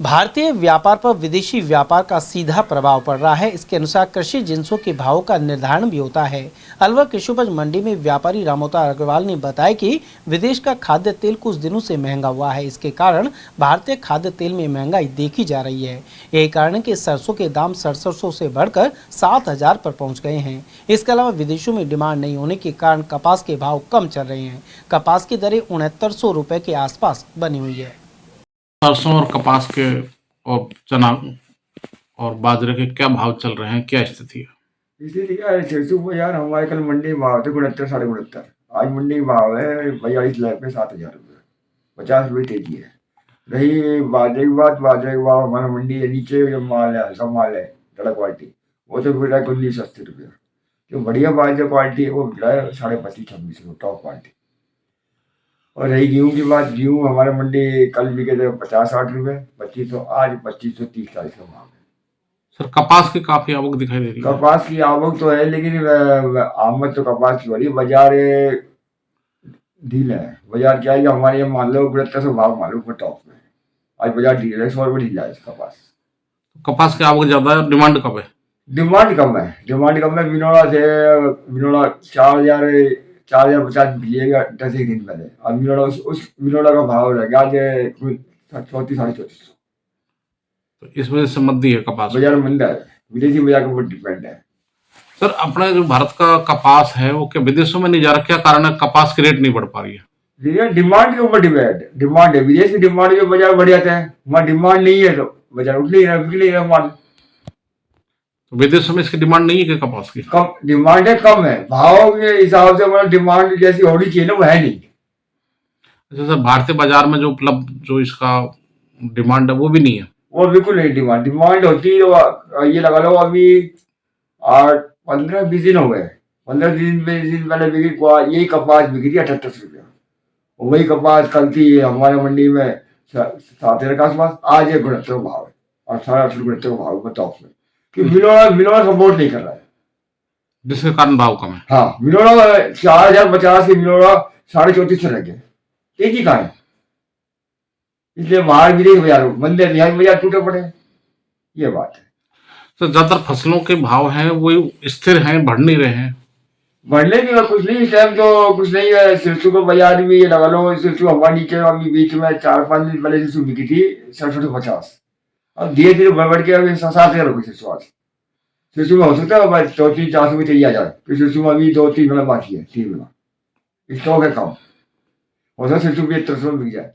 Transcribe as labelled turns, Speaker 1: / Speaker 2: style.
Speaker 1: भारतीय व्यापार पर विदेशी व्यापार का सीधा प्रभाव पड़ रहा है। इसके अनुसार कृषि जिंसों के भाव का निर्धारण भी होता है। अलवर कृषि उपज मंडी में व्यापारी रामोतार अग्रवाल ने बताया कि विदेश का खाद्य तेल कुछ दिनों से महंगा हुआ है। इसके कारण भारतीय खाद्य तेल में महंगाई देखी जा रही है। यही कारण है कि सरसों के दाम 6700 से बढ़कर 7000 पर पहुँच गए हैं। इसके अलावा विदेशों में डिमांड नहीं होने के कारण कपास के भाव कम चल रहे हैं। कपास की दरें 6900 रुपये के आसपास बनी हुई है।
Speaker 2: सरसों और कपास के और चना और बाजरे के क्या भाव चल रहे हैं, क्या स्थिति है?
Speaker 3: स्थिति क्या है? सरसों को यार हमारे कल मंडी में भाव थे 69 69.5। आज मंडी में भाव है 42 लाख पे 7000 रुपये, 50 रुपये तेजी है। रही बाजरे की बात, बाजरे के भाव हमारा मंडी है नीचे जो माल है, सब माल है बड़ा क्वालिटी, वो तो बिक रहा है 19-80 रुपये। जो बढ़िया बाजरे क्वालिटी है वो बिक रहा है 25.5-26 रुपये टॉप क्वालिटी। और रही गेहूँ की बात, गेहूँ हमारे मंडी कल बिके थे 50-60 रुपये, 2500, आज 2530-40 का भाव है।
Speaker 2: सर कपास की काफी आवक दिखाई दे रही है।
Speaker 3: कपास की आवक तो है लेकिन आमद तो कपास की हो रही है, बाजार ढीला है। बाजार क्या है कि हमारे यहाँ मान लो 6900 भाव मान लो टॉप में, आज बाजार ढीला है, 100 रुपये ढीला है कपास।
Speaker 2: कपास की आवक ज्यादा है, डिमांड कब है?
Speaker 3: डिमांड कम है, डिमांड कम है। मिनोड़ा 4050 मिलेगा 10 एक दिन पहले, अब मिनोड़ा उस मिनोड़ा का भाव रहेगा आज 3400-3450।
Speaker 2: तो इस वजह से मंदी है कपास।
Speaker 3: बाजार मंदा है, विदेशी बाजार के ऊपर डिपेंड है।
Speaker 2: सर अपना जो भारत का कपास है वो क्या विदेशों में नहीं जा रहा, क्या कारण है कपास की रेट नहीं बढ़ पा रही है?
Speaker 3: डिमांड के ऊपर डिमांड है, विदेश की डिमांड में बाजार बढ़ जाता है, वहाँ डिमांड नहीं है तो बाजार उठ नहीं रहा, बिक नहीं रहा माल।
Speaker 2: तो विदेशों में इसकी डिमांड नहीं है कि कपास की?
Speaker 3: कम डिमांड है, कम है, भाव के हिसाब से मतलब डिमांड जैसी होनी चाहिए ना वो है नहीं।
Speaker 2: अच्छा सर, भारतीय बाजार में जो उपलब्ध जो इसका डिमांड है वो भी नहीं है?
Speaker 3: वो बिल्कुल नहीं, डिमांड होती तो ये लगा लो अभी 15-20 दिन हो गए, 15 दिन पहले बिकी यही कपास बिकी थी 78 रुपया। वही कपास कल थी हमारे मंडी में 7000 के आसपास, आज ये 69 भाव है और 68 का भाव बताओ उसमें कि मिलोड़ा सपोर्ट नहीं कर रहा है,
Speaker 2: जिसके कारण भाव कम है।
Speaker 3: हाँ, मिलोड़ा 4050 की मिलोड़ा 3450 रह गए, तेजी कहाँ है? इसलिए बाहर विदेश बाजार मंदिर रिहाई बाजार टूटे पड़े, ये बात है।
Speaker 2: तो ज्यादातर फसलों के भाव हैं वो स्थिर हैं, बढ़ नहीं रहे हैं।
Speaker 3: बढ़ने की कुछ नहीं, इस टाइम तो कुछ नहीं है। सिरसू का बाजार भी ये लगा लो, सिरसू हमारे नीचे अभी बीच में 4-5 दिन पहले सिरसू बिकी थी 6750, अब धीरे धीरे बढ़ के अभी 7000 हो गई सिरसू। आज सिरसू में हो सकता है 2-3-400 में चाहिए आ जाए, फिर सिरसू में अभी 2-3 महीना बाकी है, 3 महीना स्टॉक है कम, हो सकता है सिरसू 7500 में बिक जाए।